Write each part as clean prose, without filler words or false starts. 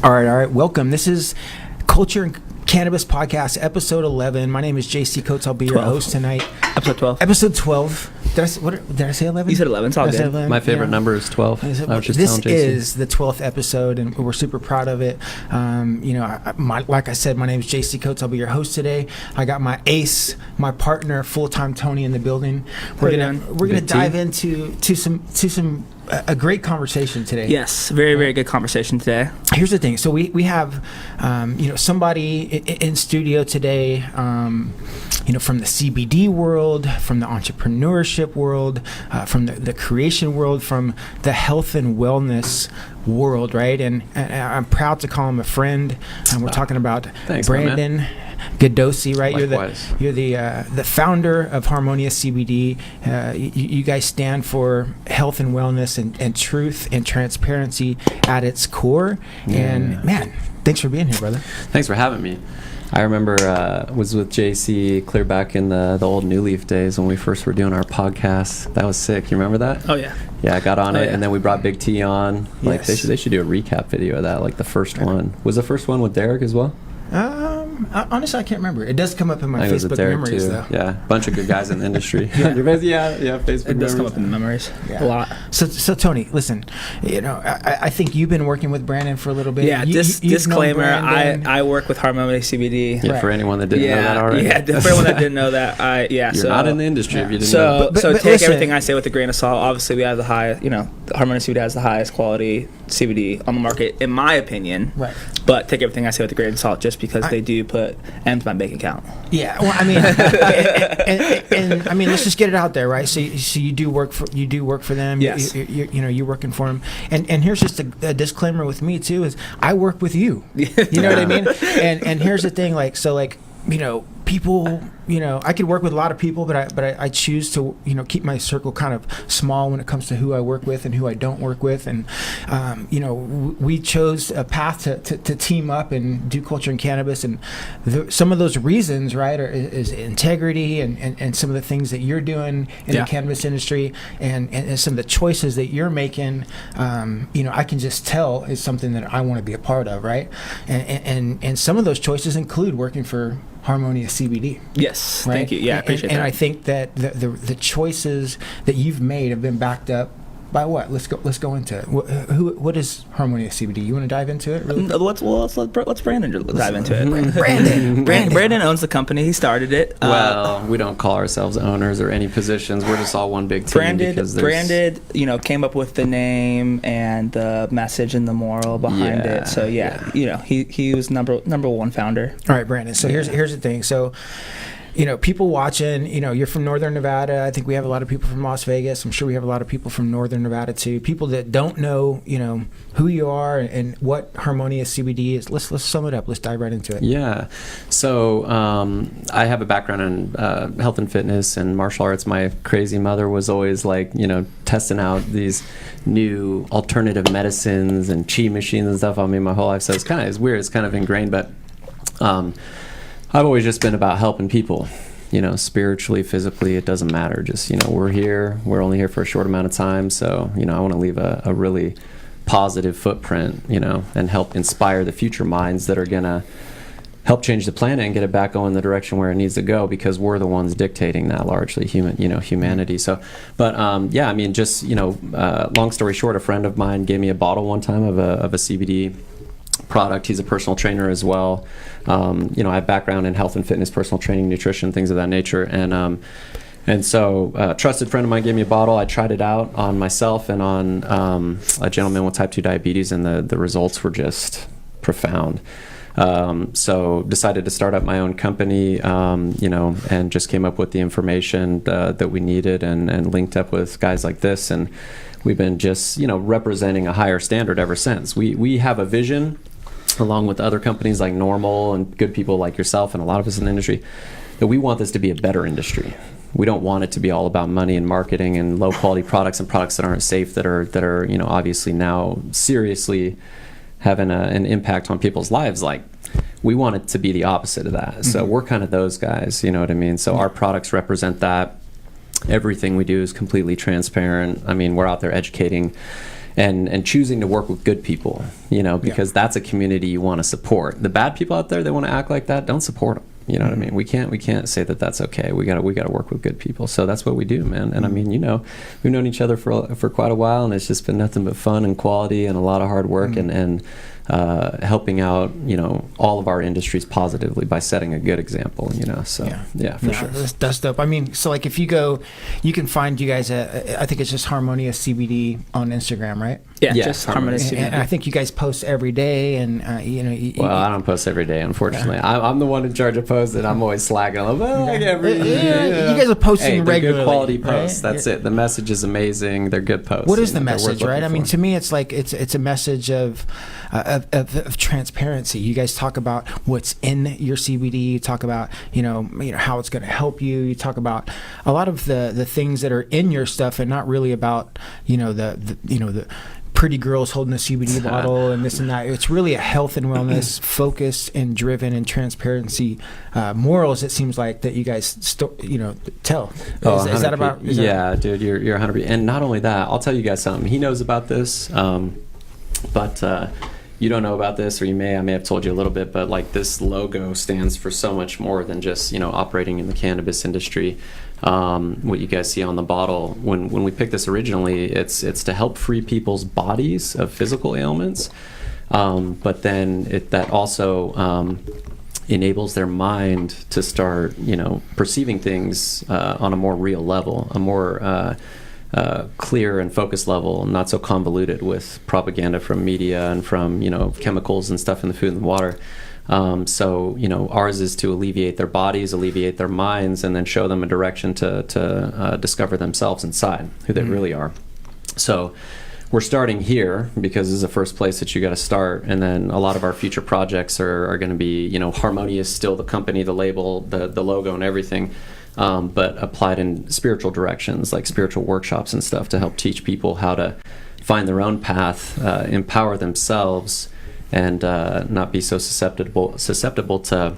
All right. Welcome. This is Culture Cannabis Podcast, Episode 11. My name is JC Coates. I'll be your host tonight. Episode 12. Episode 12. Did I say 11? You said 11. It's all good. 11? My favorite number is 12. This is the 12th episode, and we're super proud of it. Like I said, my name is JC Coates. I'll be your host today. I got my ace, my partner, full-time Tony in the building. We're gonna dive into some a great conversation today. Yes, very good conversation today. Here's the thing. So we have somebody in studio today, from the CBD world, from the entrepreneurship world, from the creation world, from the health and wellness world, right? And I'm proud to call him a friend. We're talking about Brandon Ghidossi, right? Likewise. You're the founder of Harmonious CBD. You guys stand for health and wellness and truth and transparency at its core. Yeah. And man, thanks for being here, brother. Thanks for having me. I remember was with JC clear back in the old New Leaf days when we first were doing our podcast. That was sick. You remember that? Oh yeah. Yeah, I got on it, yeah. And then we brought Big T on. Like yes. they should do a recap video of that. Like the first one was the first one with Derek as well. Honestly, I can't remember. It does come up in my I think Facebook memories, though. Yeah, a bunch of good guys in the industry. yeah, Facebook. It does come up in the memories a lot. So Tony, listen, I think you've been working with Brandon for a little bit. Yeah, disclaimer: I work with Harmonious CBD. Yeah, right. For anyone that didn't know that already. Yeah, for anyone that didn't know that, You're not in the industry if you didn't know. But Take listen, everything I say with a grain of salt. Obviously, we have the highest. Harmonious CBD has the highest quality CBD on the market, in my opinion. Right. But take everything I say with a grain of salt, just because they do put M to my bank account. Yeah, well, I mean, and I mean, let's just get it out there, right? So you do work for them. Yes. You're working for them. And here's just a disclaimer with me too: is I work with you. You know what I mean? And here's the thing, people. I could work with a lot of people, but I choose to keep my circle kind of small when it comes to who I work with and who I don't work with. And we chose a path to team up and do Culture and Cannabis, and some of those reasons, right, is integrity and some of the things that you're doing in the cannabis industry and some of the choices that you're making. I can just tell is something that I want to be a part of, right? And some of those choices include working for Harmonious CBD. Yes, right? Thank you. Yeah, I appreciate that. And I think that the choices that you've made have been backed up by what? Let's go into it. What is Harmonious CBD? You want to dive into it? Really? Let's Brandon dive into it. Brandon owns the company. He started it. Well, we don't call ourselves owners or any positions. We're just all one big team. Branded, came up with the name and the message and the moral behind it. So he was number one founder. All right, Brandon. So here's the thing. So, people watching, you're from Northern Nevada. I think we have a lot of people from Las Vegas. I'm sure we have a lot of people from Northern Nevada too. People that don't know, who you are and what Harmonious CBD is. Let's sum it up. Let's dive right into it. Yeah. So I have a background in health and fitness and martial arts. My crazy mother was always testing out these new alternative medicines and chi machines and stuff on me my whole life. So it's weird. It's kind of ingrained, but I've always just been about helping people, spiritually, physically, it doesn't matter. Just, we're here. We're only here for a short amount of time. So, I want to leave a really positive footprint, and help inspire the future minds that are going to help change the planet and get it back going the direction where it needs to go, because we're the ones dictating that largely, humanity. So, but long story short, a friend of mine gave me a bottle one time of a CBD product. He's a personal trainer as well. I have background in health and fitness, personal training, nutrition, things of that nature. And so a trusted friend of mine gave me a bottle. I tried it out on myself and on a gentleman with type 2 diabetes, and the results were just profound. So decided to start up my own company, and just came up with the information that we needed and linked up with guys like this. And we've been just, representing a higher standard ever since. We have a vision, along with other companies like Normal and good people like yourself and a lot of us in the industry, that we want this to be a better industry. We don't want it to be all about money and marketing and low quality products and products that aren't safe, that are obviously now seriously having an impact on people's lives. We want it to be the opposite of that. So we're kind of those guys, you know what I mean? So our products represent that. Everything we do is completely transparent. I mean, we're out there educating and choosing to work with good people, because that's a community you want to support. The bad people out there, they want to act like that, don't support them. You know what I mean? We can't say that that's okay. We gotta work with good people. So that's what we do, man. And I mean, we've known each other for quite a while, and it's just been nothing but fun and quality and a lot of hard work and helping out, all of our industries positively by setting a good example, So for sure. That's dope. I mean, so like if you go, you can find you guys I think it's just Harmonious CBD on Instagram, right? Yeah, just Harmonious CBD. And I think you guys post every day, and well, I don't post every day, unfortunately. I'm the one in charge of posting. I'm always slagging. I'm like, you guys are posting regularly. Good quality posts. Right? That's it. The message is amazing. They're good posts. What is the message, right? I mean, for. to me, it's like it's a message of transparency. You guys talk about what's in your CBD. You talk about how it's going to help you. You talk about a lot of the things that are in your stuff, and not really about the pretty girls holding a CBD bottle and this and that. It's really a health and wellness focused and driven and transparency morals. It seems like that you guys tell. Is that about? Dude, you're 100%. And not only that, I'll tell you guys something. He knows about this, but you don't know about this, or I may have told you a little bit. But like, this logo stands for so much more than just operating in the cannabis industry. What you guys see on the bottle, when we picked this originally, it's to help free people's bodies of physical ailments, but then that also enables their mind to start perceiving things on a more real level, a more clear and focused level, not so convoluted with propaganda from media and from chemicals and stuff in the food and the water. So ours is to alleviate their bodies, alleviate their minds, and then show them a direction to discover themselves inside, who they really are. So we're starting here because this is the first place that you got to start, and then a lot of our future projects are going to be Harmonious, still the company, the label, the logo, and everything, but applied in spiritual directions, like spiritual workshops and stuff, to help teach people how to find their own path, empower themselves, and not be so susceptible to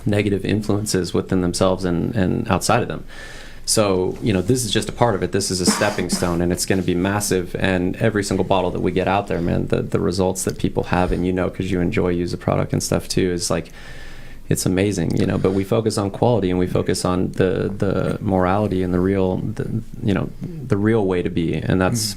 negative influences within themselves and outside of them. So, this is just a part of it. This is a stepping stone, and it's going to be massive. And every single bottle that we get out there, man, the results that people have, and because you use the product and stuff too, is like, it's amazing, But we focus on quality, and we focus on the morality and the real way to be, and that's,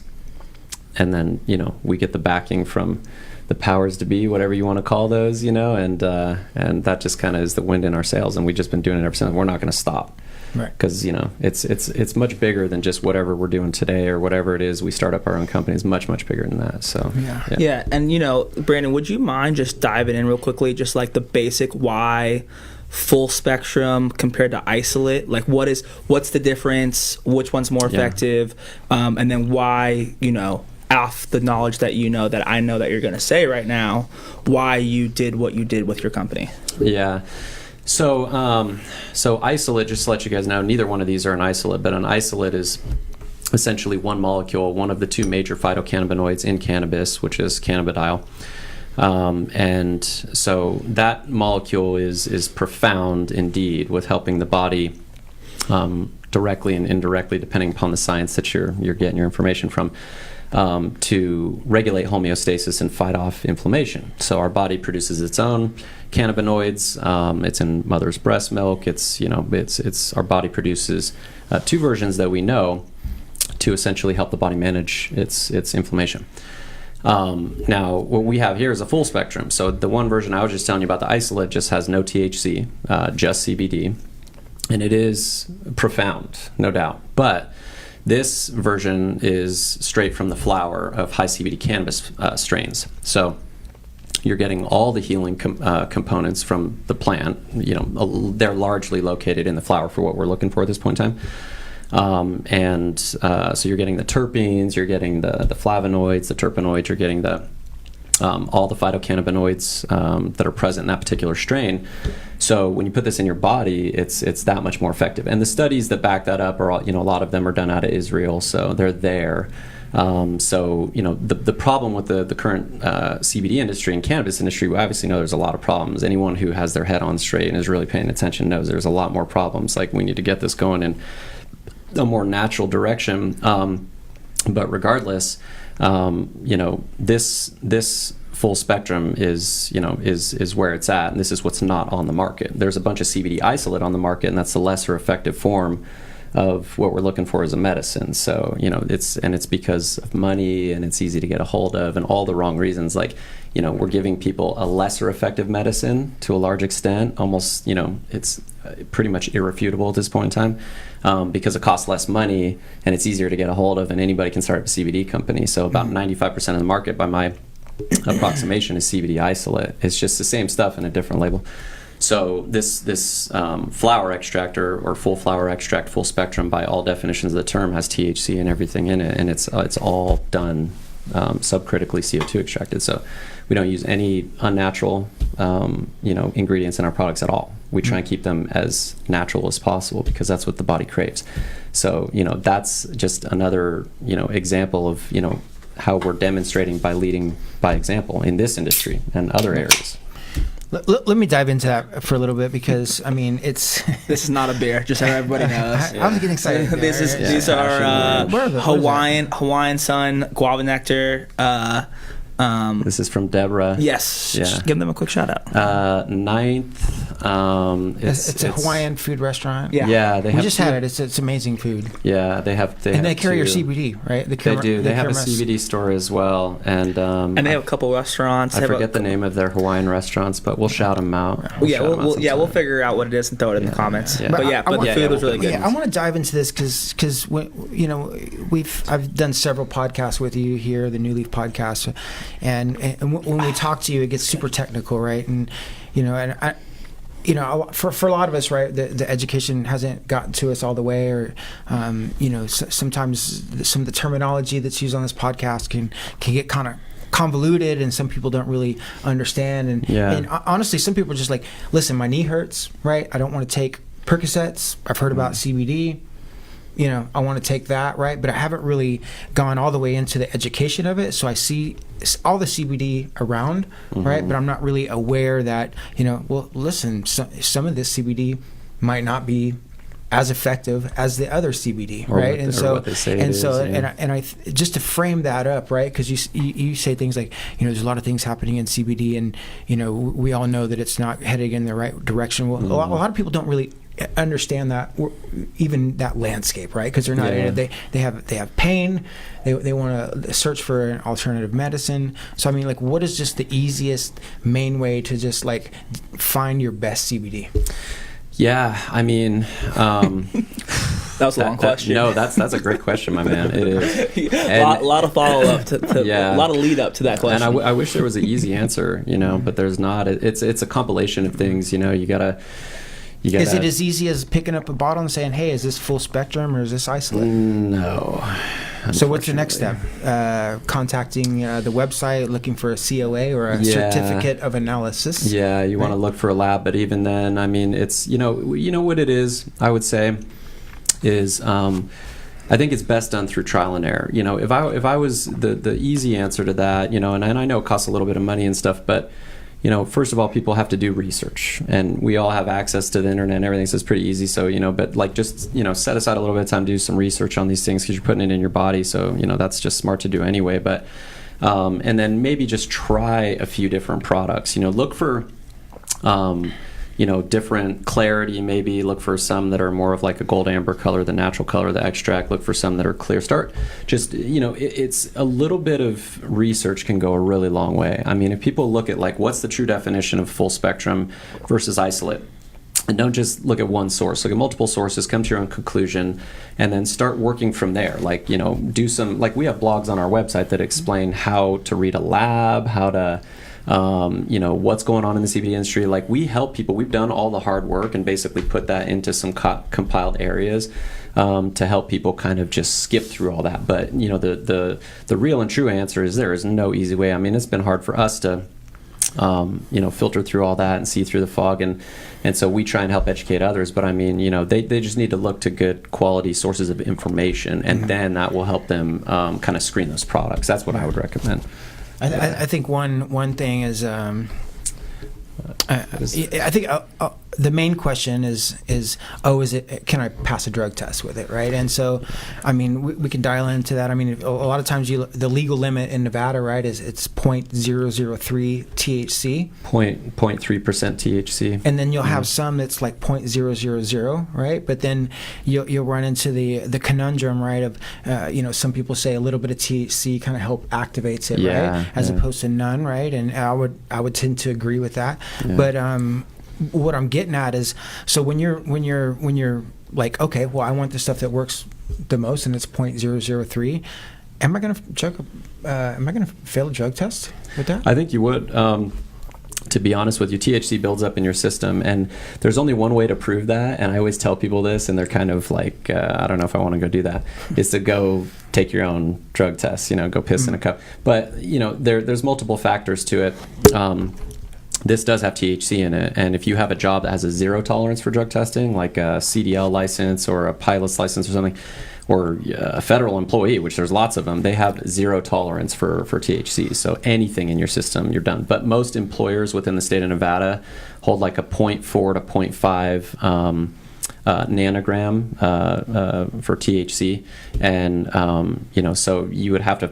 and then we get the backing from the powers to be, whatever you want to call those, and that just kind of is the wind in our sails, and we've just been doing it ever since. We're not going to stop, right? Because it's much bigger than just whatever we're doing today or whatever it is. We start up our own company is much bigger than that. So yeah. And Brandon, would you mind just diving in real quickly, just like the basic why full spectrum compared to isolate? Like, what's the difference? Which one's more effective? And then why off the knowledge that that I know that you're going to say right now, why you did what you did with your company. Yeah. So isolate, just to let you guys know, neither one of these are an isolate, but an isolate is essentially one molecule, one of the two major phytocannabinoids in cannabis, which is cannabidiol. And so that molecule is profound indeed with helping the body directly and indirectly, depending upon the science that you're getting your information from, to regulate homeostasis and fight off inflammation. So our body produces its own cannabinoids. It's in mother's breast milk. It's our body produces two versions that we know to essentially help the body manage its inflammation. Now, what we have here is a full spectrum. So the one version I was just telling you about, the isolate, just has no THC, just CBD, and it is profound, no doubt. But this version is straight from the flower of high CBD cannabis strains. So you're getting all the healing components from the plant. They're largely located in the flower for what we're looking for at this point in time. So you're getting the terpenes, you're getting the flavonoids, the terpenoids, you're getting all the phytocannabinoids that are present in that particular strain. So when you put this in your body, it's that much more effective. And the studies that back that up are all, a lot of them are done out of Israel, so they're there. The problem with the current CBD industry and cannabis industry, we obviously know there's a lot of problems. Anyone who has their head on straight and is really paying attention knows there's a lot more problems. Like, we need to get this going in a more natural direction. But regardless, This full spectrum is where it's at, and this is what's not on the market. There's a bunch of CBD isolate on the market, and that's the lesser effective form of what we're looking for as a medicine. So it's because of money, and it's easy to get a hold of, and all the wrong reasons. Like, we're giving people a lesser effective medicine to a large extent. Almost, it's pretty much irrefutable at this point in time, because it costs less money and it's easier to get a hold of, and anybody can start a CBD company. So about 95% of the market, by my approximation, is CBD isolate. It's just the same stuff in a different label. So this flower extract or full flower extract, full spectrum, by all definitions of the term, has THC and everything in it, and it's all done subcritically CO2 extracted. So we don't use any unnatural ingredients in our products at all. We try and keep them as natural as possible, because that's what the body craves. So that's just another example of how we're demonstrating by leading by example in this industry and other areas. Let me dive into that for a little bit, because it's This is not a beer, just so everybody knows. I was getting excited. These are Hawaiian Sun guava nectar. This is from Deborah. Yes. Yeah. Give them a quick shout out. Ninth. It's a Hawaiian food restaurant. Yeah. They we just had it. It's amazing food. Yeah, they carry your CBD, right? They do. They have a CBD store as well, and they have a couple restaurants. I forget the name of their Hawaiian restaurants, but we'll shout them out. We'll figure out what it is and throw it in the comments. Yeah. But the food was really good. Yeah, I want to dive into this because I've done several podcasts with you here, the New Leaf podcast, and when we talk to you, it gets super technical, right? And for a lot of us, right, the education hasn't gotten to us all the way, or sometimes some of the terminology that's used on this podcast can get kind of convoluted, and some people don't really understand. And honestly, some people are just like, listen, my knee hurts, right? I don't want to take Percocets. I've heard about CBD. I want to take that, right? But I haven't really gone all the way into the education of it. So I see all the CBD around, right? But I'm not really aware that, listen, some of this CBD might not be as effective as the other CBD, right? Just to frame that up, right? Because you say things like, there's a lot of things happening in CBD, and we all know that it's not heading in the right direction. Well, a lot of people don't really understand that, even that landscape, right? Because they're not they have pain, they want to search for an alternative medicine. So what is just the easiest main way to just find your best CBD? Yeah, that was a long question. No, that's a great question, my man. It is. A lot of follow up to a lot of lead up to that question. And I wish there was an easy answer, but there's not. It's a compilation of things. You gotta. Is it as easy as picking up a bottle and saying, "Hey, is this full spectrum or is this isolate?" No. So what's the next step? Contacting the website, looking for a COA or a certificate of analysis. Yeah, you want to look for a lab, but even then, it's what it is. I would say is I think it's best done through trial and error. If I was the easy answer to that, and I know it costs a little bit of money and stuff, but first of all, people have to do research, and we all have access to the internet and everything, so it's pretty easy. So, but just, set aside a little bit of time to do some research on these things, because you're putting it in your body. So, that's just smart to do anyway. But, and then maybe just try a few different products, look for, different clarity. Maybe look for some that are more of like a gold amber color, the natural color of the extract. Look for some that are clear. Start just, it's a little bit of research can go a really long way. If people look at what's the true definition of full spectrum versus isolate, and don't just look at one source. Look at multiple sources, come to your own conclusion, and then start working from there. Do some, we have blogs on our website that explain how to read a lab, how to what's going on in the CBD industry. We help people. We've done all the hard work and basically put that into some compiled areas to help people kind of just skip through all that. But the real and true answer is there is no easy way. It's been hard for us to filter through all that and see through the fog, and so we try and help educate others. But they just need to look to good quality sources of information, and then that will help them kind of screen those products. That's what I would recommend. I think one thing is I think the main question is can I pass a drug test with it, right? And so, I mean, we can dial into that. I mean, a lot of times the legal limit in Nevada, right, is it's 0.003 THC. 0.3% THC. And then you'll have some that's like 0.000, right? But then you'll run into the conundrum, right, of, some people say a little bit of THC kind of activates it, right? As opposed to none, right? And I would tend to agree with that. Yeah. But what I'm getting at is, so when you're like, okay, well, I want the stuff that works the most, and it's 0.003. Am I gonna fail a drug test with that? I think you would. To be honest with you, THC builds up in your system, and there's only one way to prove that. And I always tell people this, and they're kind of like, I don't know if I want to go do that. Is to go take your own drug test. Go piss in a cup. But there's multiple factors to it. This does have THC in it, and if you have a job that has a zero tolerance for drug testing, like a CDL license or a pilot's license or something, or a federal employee, which there's lots of them, they have zero tolerance for THC. So anything in your system, you're done. But most employers within the state of Nevada hold like a 0.4 to 0.5 nanogram for THC, and so you would have to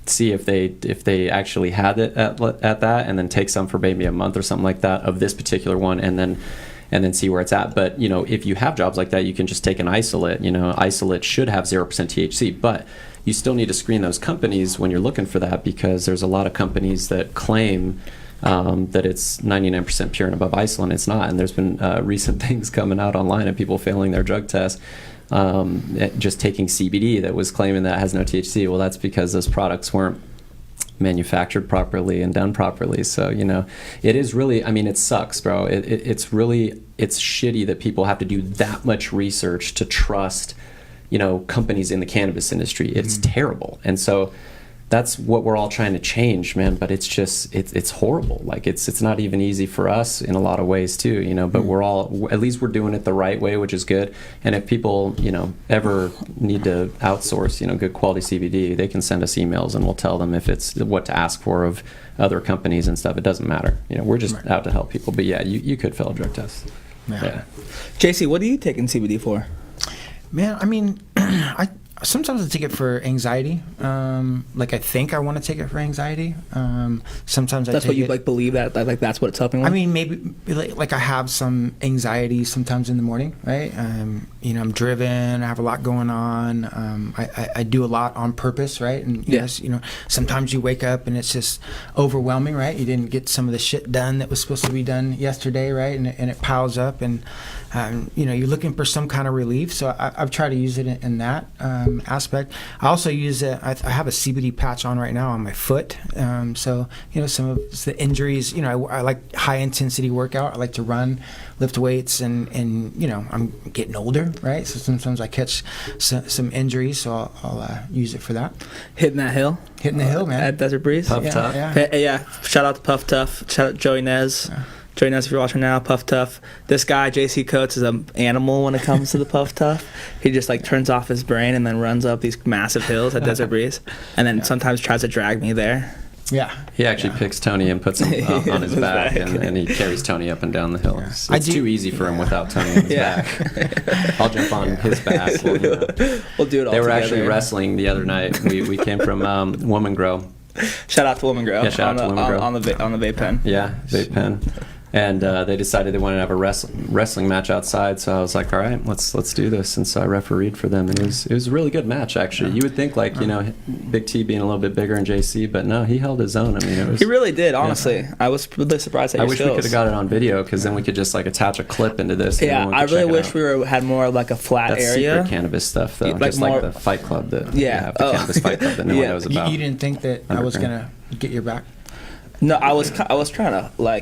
see if they actually had it at that, and then take some for maybe a month or something like that of this particular one, and then see where it's at. But if you have jobs like that, you can just take an isolate. Isolate should have 0% THC, but you still need to screen those companies when you're looking for that, because there's a lot of companies that claim that it's 99% pure and above isolate. It's not, and there's been recent things coming out online of people failing their drug test. Just taking CBD that was claiming that it has no THC. Well, that's because those products weren't manufactured properly and done properly. So it is really, I mean, it sucks, bro. It's shitty that people have to do that much research to trust companies in the cannabis industry. It's terrible. And so that's what we're all trying to change, man. But it's just it's horrible. Like it's not even easy for us in a lot of ways too, but we're all, at least we're doing it the right way, which is good. And if people ever need to outsource good quality CBD, they can send us emails and we'll tell them if it's what to ask for of other companies and stuff. It doesn't matter. We're just out to help people. But yeah, you could fail a drug test. Yeah. JC, what are you taking CBD for? Man, I mean, sometimes I take it for anxiety. Like I think I want to take it for anxiety. Sometimes that's what you believe that that's what it's helping with. I mean, maybe like I have some anxiety sometimes in the morning, right? I'm driven. I have a lot going on. I do a lot on purpose, right? And yes, sometimes you wake up and it's just overwhelming, right? You didn't get some of the shit done that was supposed to be done yesterday, right? And it piles up, and you're looking for some kind of relief. So I've tried to use it in that aspect. I also use it. I have a CBD patch on right now on my foot. So some of the injuries. I like high intensity workout. I like to run, lift weights, and I'm getting older, right? So sometimes I catch some injuries. So I'll use it for that. Hitting the hill, man. At Desert Breeze. Puff Tough. Yeah. Shout out to Puff Tough. Shout out Joey Nez. Yeah. Join us if you're watching now. Puff Tough. This guy, JC Coates, is an animal when it comes to the Puff Tough. He just turns off his brain and then runs up these massive hills at Desert Breeze, and then sometimes tries to drag me there. Yeah. He actually picks Tony and puts him on his back, and he carries Tony up and down the hill. Yeah. It's too easy for him without Tony on his back. I'll jump on his back. We'll do it all together. They were actually wrestling the other night. We came from Woman Grow. Shout out to Woman Grow. Yeah, shout out to Woman Grow. On the vape pen. Yeah, vape pen. And they decided they wanted to have a wrestling match outside, so I was like, all right, let's do this. And so I refereed for them, and it was a really good match, actually. You would think Big T being a little bit bigger than JC, but no, he held his own. I mean, he really did, honestly. Yeah. I was really surprised at I your wish skills. we could have got it on video, because then we could just attach a clip into this. Yeah, I really wish we had more of a flat That's area. Secret cannabis stuff, though, just more, like the Fight Club that you have, the Cannabis Fight Club that no one knows about. You didn't think that I was gonna get your back? No, I was trying to I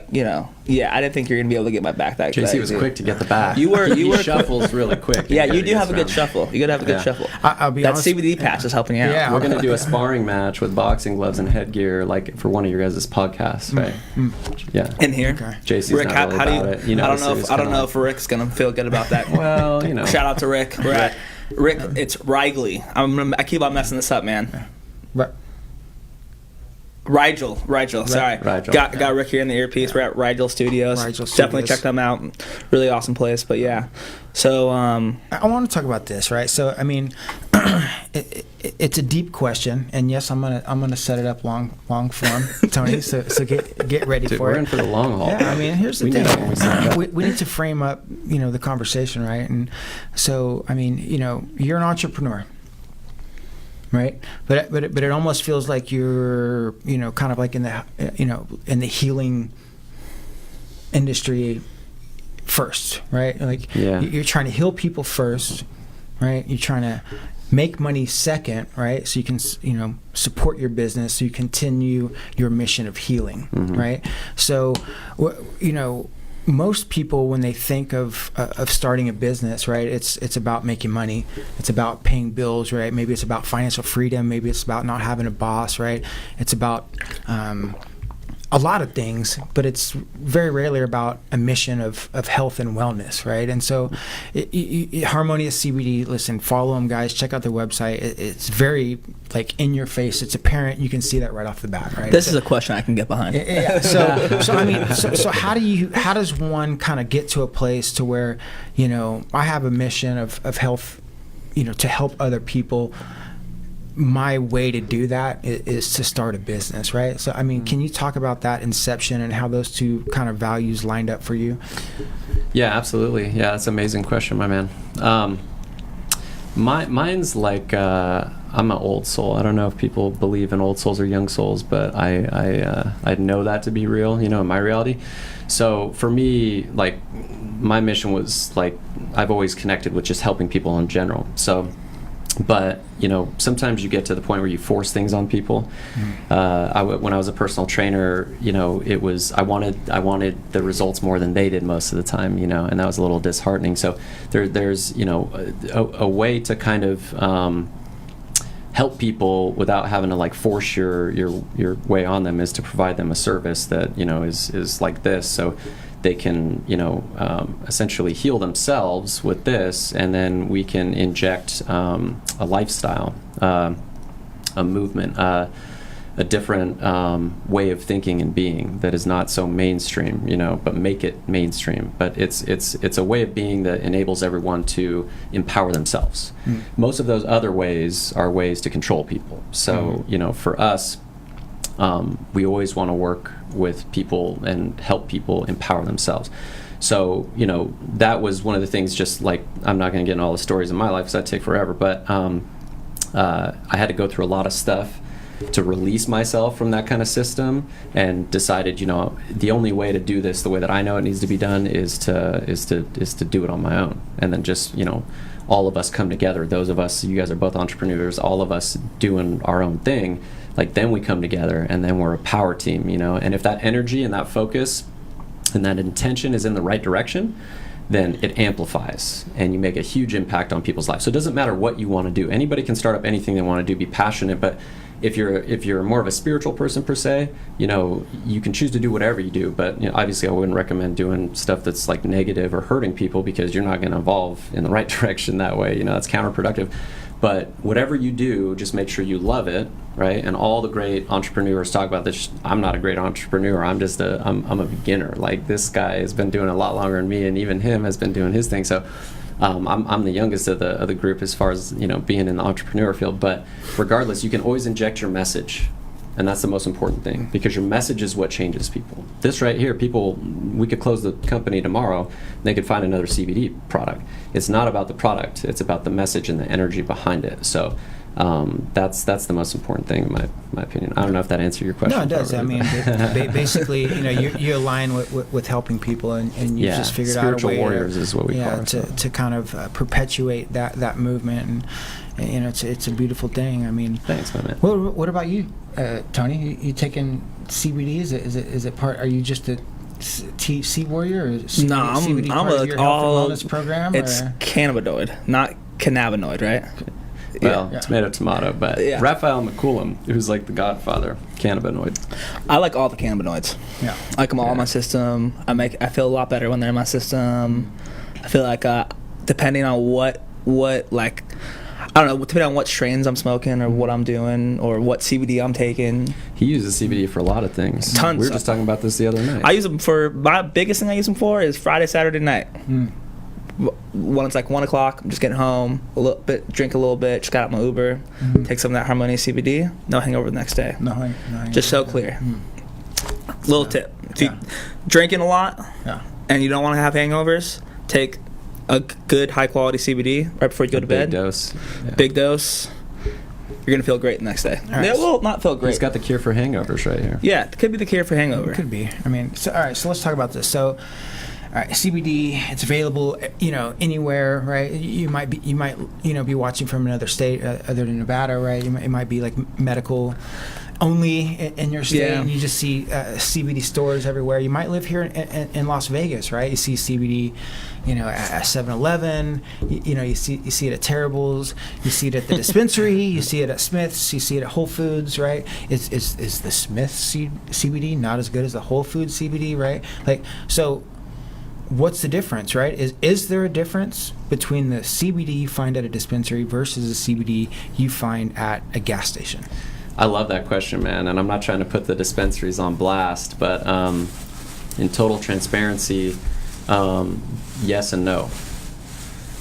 didn't think you were gonna be able to get my back that JC was quick to get the back. You were shuffles really quick. Yeah, you do have a good shuffle. You gotta have a good shuffle. I'll be honest. That CBD patch is helping you out. Yeah, we're gonna do a sparring match with boxing gloves and headgear, for one of your guys' podcasts, right? Yeah. In here, okay. JC's Rick, not really about it. I don't know if Rick's gonna feel good about that. Well, Shout out to Rick. Rick, it's Wrigley. I keep on messing this up, man. Right. Rigel. Sorry, Rigel. Got Rick here in the earpiece. We're at Rigel Studios. Definitely check them out. Really awesome place. But yeah, so I want to talk about this, right? So I mean, it's a deep question, and yes, I'm gonna set it up long form, Tony. So get ready Dude, for we're it. in for the long haul. Yeah, I mean, here's the We knew that when we signed thing. up. We need to frame up, the conversation, right? And so, I mean, you're an entrepreneur, right? But it almost feels like you're, kind of like in the, in the healing industry first, right? Like you're trying to heal people first, right? You're trying to make money second, right? So you can, support your business, so you continue your mission of healing, right? So, most people, when they think of starting a business, right, it's about making money. It's about paying bills, right? Maybe it's about financial freedom. Maybe it's about not having a boss, right? It's about a lot of things, but it's very rarely about a mission of health and wellness, right? And so Harmonious CBD, listen, follow them, guys, check out their website. It's very like in your face. It's apparent. You can see that right off the bat, right? This is a question I can get behind. Yeah. So I mean, so how does one kind of get to a place to where, I have a mission of health, to help other people. My way to do that is to start a business, right? So, I mean, can you talk about that inception and how those two kind of values lined up for you? Yeah, absolutely. Yeah, that's an amazing question, my man. Mine's like, I'm an old soul. I don't know if people believe in old souls or young souls, but I know that to be real, in my reality. So for me, like, my mission was like, I've always connected with just helping people in general. So, but sometimes you get to the point where you force things on people. When I was a personal trainer, it was I wanted the results more than they did most of the time, and that was a little disheartening. So there's a way to kind of help people without having to like force your way on them, is to provide them a service that is like this, so they can essentially heal themselves with this, and then we can inject a lifestyle, a movement, a different way of thinking and being that is not so mainstream, but make it mainstream. But it's a way of being that enables everyone to empower themselves. Most of those other ways are ways to control people. So for us, we always want to work with people and help people empower themselves. So, that was one of the things, just like, I'm not going to get into all the stories in my life because that'd take forever, but I had to go through a lot of stuff to release myself from that kind of system, and decided, the only way to do this the way that I know it needs to be done is to do it on my own. And then just, all of us come together, those of us, you guys are both entrepreneurs, all of us doing our own thing, like, then we come together and then we're a power team, and if that energy and that focus and that intention is in the right direction, then it amplifies and you make a huge impact on people's lives. So it doesn't matter what you want to do. Anybody can start up anything they want to do, be passionate, but if you're more of a spiritual person per se, you can choose to do whatever you do, but obviously I wouldn't recommend doing stuff that's like negative or hurting people, because you're not going to evolve in the right direction that way. That's counterproductive. But whatever you do, just make sure you love it, right? And all the great entrepreneurs talk about this. I'm not a great entrepreneur. I'm a beginner. Like, this guy has been doing it a lot longer than me, and even him has been doing his thing. So I'm the youngest of the group as far as being in the entrepreneur field. But regardless, you can always inject your message, and that's the most important thing, because your message is what changes people. This right here, we could close the company tomorrow, and they could find another CBD product. It's not about the product; it's about the message and the energy behind it. So that's the most important thing, in my opinion. I don't know if that answered your question. No, it does. Probably. I mean, basically, you align with helping people, and you just figured out a way. Spiritual warriors is what we call it. To kind of perpetuate that movement, and it's a beautiful thing. I mean, thanks, my man. What about you, Tony? You taking CBD? Is it part? Are you just a THC warrior? Or CBD, No, CBD I'm part of your health and wellness program. It's cannabinoid, not cannabinoid, right? Well, tomato, but Raphael McCoolum, who's like the godfather, cannabinoid. I like all the cannabinoids. Yeah, I like them all in my system. I feel a lot better when they're in my system. I feel like depending on what like I don't know, depending on what strains I'm smoking or what I'm doing or what CBD I'm taking. He uses CBD for a lot of things. Tons. We were just talking about this the other night. I use them for, my biggest thing I use them for is Friday, Saturday night. Mm. When it's like 1 o'clock, I'm just getting home, a little bit, drink a little bit, just got out my Uber, take some of that Harmonious CBD, no hangover the next day. No, Just so clear. Little tip. If you drinking a lot Yeah. and you don't want to have hangovers, take a good high quality CBD right before you go to bed. Big dose. Yeah. Big dose. You're going to feel great the next day. All right. It will not feel great. He's got the cure for hangovers right here. Yeah, it could be the cure for hangover. Could be. I mean, so, all right. So let's talk about this. So, all right, CBD. It's available, anywhere, right? You might, be watching from another state other than Nevada, right? It might be like medical only in your state, Yeah. and you just see CBD stores everywhere. You might live here in Las Vegas, right? You see CBD, at 7-Eleven. You see it at Terrible's. You see it at the dispensary. You see it at Smith's. You see it at Whole Foods, right? Is the Smith's CBD not as good as the Whole Foods CBD, right? Like, so what's the difference, right? Is there a difference between the CBD you find at a dispensary versus the CBD you find at a gas station? I love that question, man, and I'm not trying to put the dispensaries on blast, but in total transparency, yes and no.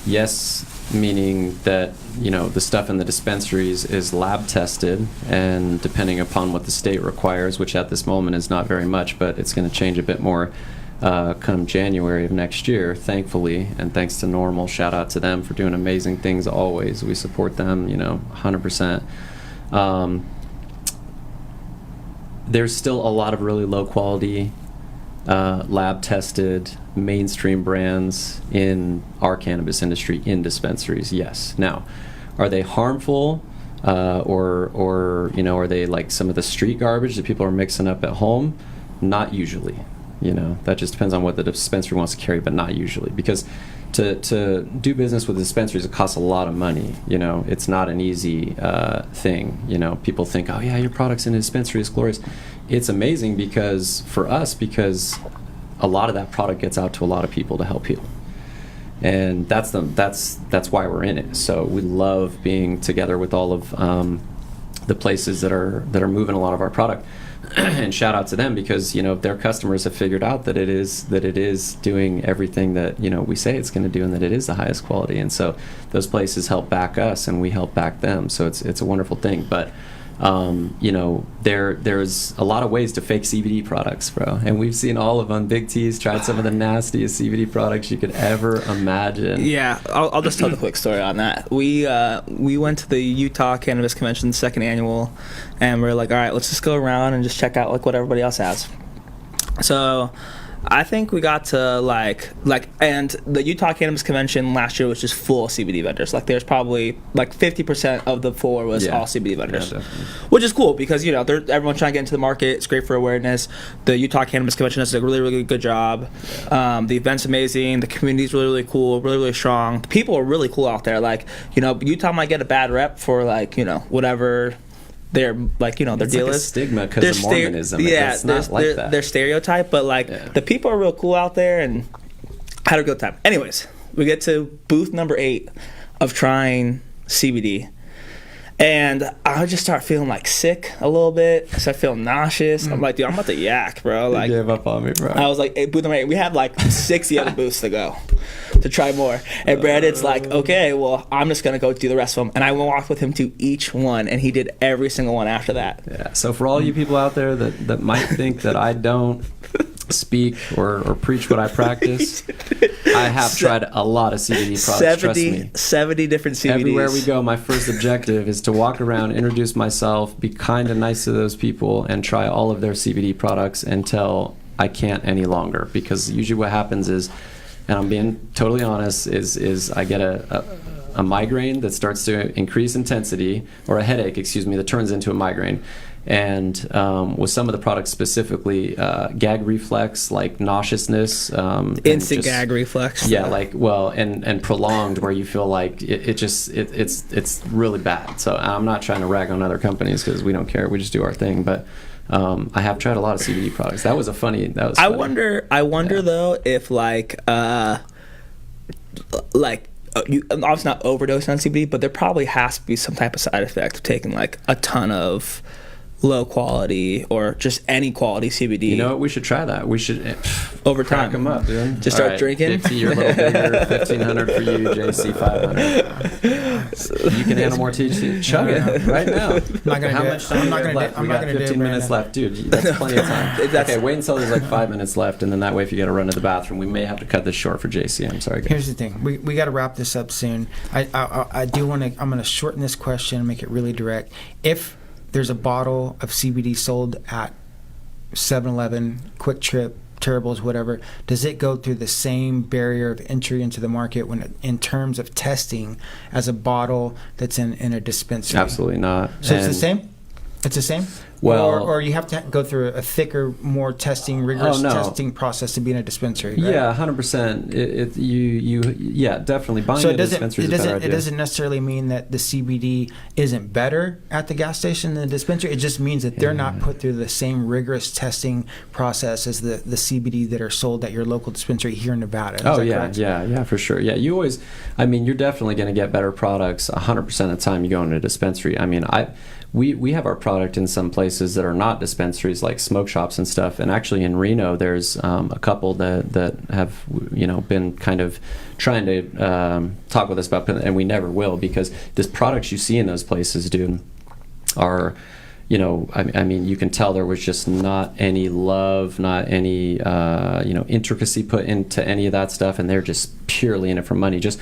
Yes, meaning that the stuff in the dispensaries is lab tested, and depending upon what the state requires, which at this moment is not very much, but it's going to change a bit more come January of next year, thankfully, and thanks to Normal, shout out to them for doing amazing things always. We support them, 100%. There's still a lot of really low quality, lab tested, mainstream brands in our cannabis industry in dispensaries, yes. Now, are they harmful? Or are they like some of the street garbage that people are mixing up at home? Not usually. That just depends on what the dispensary wants to carry, but not usually. Because to do business with dispensaries, it costs a lot of money. It's not an easy thing. People think, oh yeah, your product's in a dispensary is glorious. It's amazing because a lot of that product gets out to a lot of people to help heal. And that's why we're in it. So we love being together with all of the places that are moving a lot of our product. And shout out to them because their customers have figured out that it is doing everything that we say it's going to do, and that it is the highest quality. And so those places help back us, and we help back them. So it's a wonderful thing. But there's a lot of ways to fake CBD products, bro. And we've seen all of them. Big T's tried some of the nastiest CBD products you could ever imagine. Yeah, I'll just tell the quick story on that. We went to the Utah Cannabis Convention, second annual, and we're like, all right, let's just go around and just check out like what everybody else has. So I think we got to and the Utah Cannabis Convention last year was just full of CBD vendors. Like there's probably like 50% of the floor was all CBD vendors, which is cool because everyone's trying to get into the market. It's great for awareness. The Utah Cannabis Convention does a really, really good job. The event's amazing. The community's really, really cool, really, really strong. The people are really cool out there. Like Utah might get a bad rep for whatever their their it's deal like a is stigma because of Mormonism. It's not like that. Their stereotype, but the people are real cool out there, and I had a good time. Anyways, we get to booth number 8 of trying CBD, and I just start feeling sick a little bit. I start feeling nauseous. I'm like, dude, I'm about to yak, bro. You gave up on me, bro. I was like, hey, booth number 8. We had 60 other booths to go to try more. And Brandon's like, okay, well, I'm just gonna go do the rest of them. And I walked with him to each one, and he did every single one after that. Yeah. So for all you people out there that might think that I don't speak or preach what I practice, I have tried a lot of CBD products. Trust me. 70 different CBDs. Everywhere we go, my first objective is to walk around, introduce myself, be kind and nice to those people, and try all of their CBD products until I can't any longer. Because usually what happens is, and I'm being totally honest, is I get a migraine that starts to increase intensity, or a headache, that turns into a migraine. And with some of the products specifically, gag reflex, like nauseousness, instant gag reflex. Yeah, and prolonged, where you feel like it's really bad. So I'm not trying to rag on other companies because we don't care. We just do our thing. But I have tried a lot of CBD products. That was funny. I wonder though if you obviously not overdosing on CBD, but there probably has to be some type of side effect of taking like a ton of low quality or just any quality CBD. You know what? We should try that. We should over crack time them up, dude. just start drinking. 50, you're a little bigger. 1,500 for you, JC 500. You can handle more THC. Chug it right now. I'm not gonna How do much it. time I'm we not got gonna left? do. We I'm not got gonna do it, 15 minutes Brandon. left, dude. That's plenty of time. Okay, wait until there's like 5 minutes left, and then that way, if you got to run to the bathroom, we may have to cut this short for JC. I'm sorry, guys. Here's the thing. We got to wrap this up soon. I do want to. I'm going to shorten this question and make it really direct. If there's a bottle of CBD sold at 7-Eleven, Quick Trip, Terribles, whatever, does it go through the same barrier of entry into the market in terms of testing as a bottle that's in a dispensary? Absolutely not. So it's the same? It's the same? Well, or you have to go through a thicker, more rigorous no. testing process to be in a dispensary, right? Yeah, 100%. Yeah, definitely. Buying So a dispensary is a better idea. it doesn't necessarily mean that the CBD isn't better at the gas station than the dispensary. It just means that they're not put through the same rigorous testing process as the CBD that are sold at your local dispensary here in Nevada. Is that correct? Yeah, for sure. Yeah, you're definitely going to get better products 100% of the time you go into a dispensary. I mean, we have our product in some places that are not dispensaries, like smoke shops and stuff. And actually in Reno, there's a couple that have been kind of trying to talk with us about, and we never will, because this products you see in those places, dude, are, I mean, you can tell there was just not any love, not any intricacy put into any of that stuff, and they're just purely in it for money. Just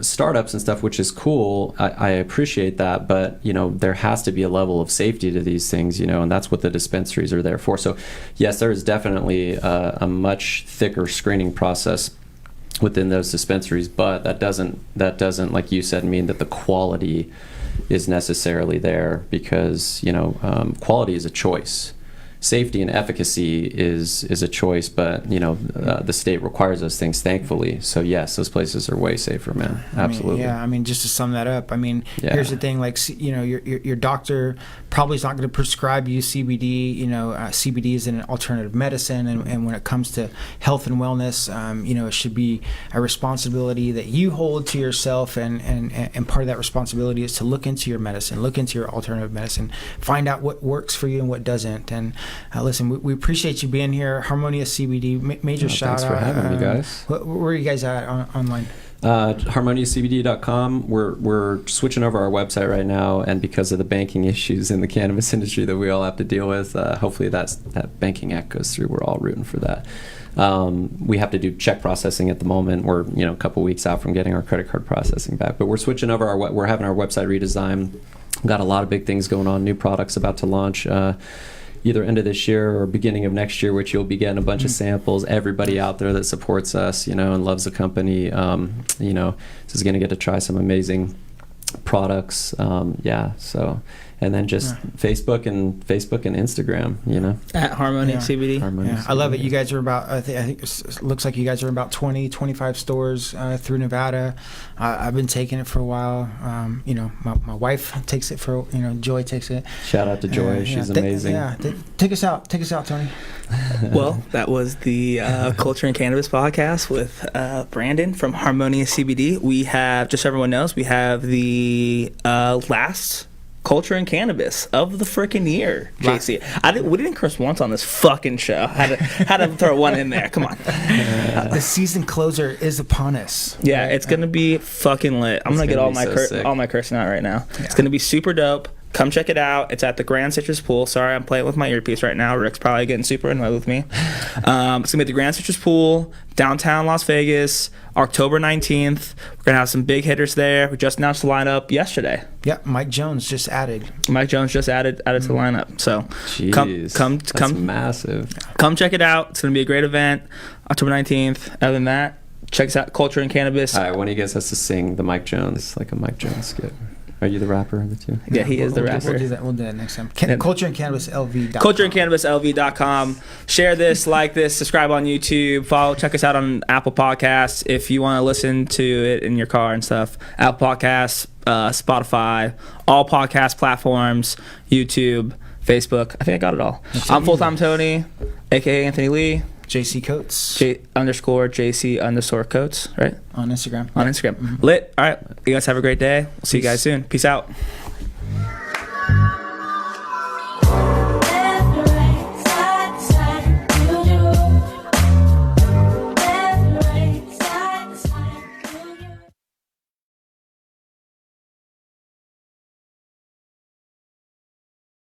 startups and stuff, which is cool. I appreciate that, but there has to be a level of safety to these things, and that's what the dispensaries are there for. So yes, there is definitely a much thicker screening process within those dispensaries, but that doesn't, like you said, mean that the quality is necessarily there, because quality is a choice. Safety and efficacy is a choice, but the state requires those things, thankfully. So yes, those places are way safer, man. Absolutely. I mean, just to sum that up, here's the thing: like, your doctor probably is not going to prescribe you CBD. CBD is an alternative medicine, and when it comes to health and wellness, it should be a responsibility that you hold to yourself, and part of that responsibility is to look into your medicine, look into your alternative medicine, find out what works for you and what doesn't, and listen, we appreciate you being here. Harmonious CBD, major shout out. Thanks for having me, guys. Where are you guys at online? HarmoniousCBD.com. We're switching over our website right now, and because of the banking issues in the cannabis industry that we all have to deal with, hopefully that banking act goes through. We're all rooting for that. We have to do check processing at the moment. We're a couple weeks out from getting our credit card processing back, but we're switching over. We're having our website redesign. Got a lot of big things going on. New products about to launch. Either end of this year or beginning of next year, which you'll be getting a bunch of samples. Everybody out there that supports us, and loves the company, is going to get to try some amazing products. So, and then just Facebook and Instagram, at Harmonious CBD. I love it. You guys are about, I think it looks like you guys are about 20, 25 stores through Nevada. I've been taking it for a while. My wife takes it for, Joy takes it. Shout out to Joy. She's amazing. Take us out, Tony. Well, that was the Culture and Cannabis podcast with Brandon from Harmonious CBD. We have, just so everyone knows, we have the last Culture and Cannabis of the freaking year, JC. We didn't curse once on this fucking show. Had to throw one in there. Come on. The season closer is upon us. Yeah, it's gonna be fucking lit. I'm gonna get all my cursing out right now. Yeah. It's gonna be super dope. Come check it out. It's at the Grand Citrus Pool. Sorry, I'm playing with my earpiece right now. Rick's probably getting super annoyed with me. It's going to be at the Grand Citrus Pool, downtown Las Vegas, October 19th. We're going to have some big hitters there. We just announced the lineup yesterday. Yeah, Mike Jones just added to the lineup. So that's massive. Come check it out. It's going to be a great event, October 19th. Other than that, check us out, Culture and Cannabis. All right, one of you guys has to sing the Mike Jones, like a Mike Jones skit. Are you the rapper of the two? Yeah, he is the rapper. We'll do that next time. Culture and Cannabis LV.com. CultureandCannabisLV.com. Share this, like this, subscribe on YouTube, check us out on Apple Podcasts if you want to listen to it in your car and stuff. Apple Podcasts, Spotify, all podcast platforms, YouTube, Facebook. I think I got it all. I'm Full Time Tony, aka Anthony Lee. JC Coates J_JC_Coates, right? on Instagram. On Instagram. Lit. All right. You guys have a great day. We'll see you guys soon. Peace out.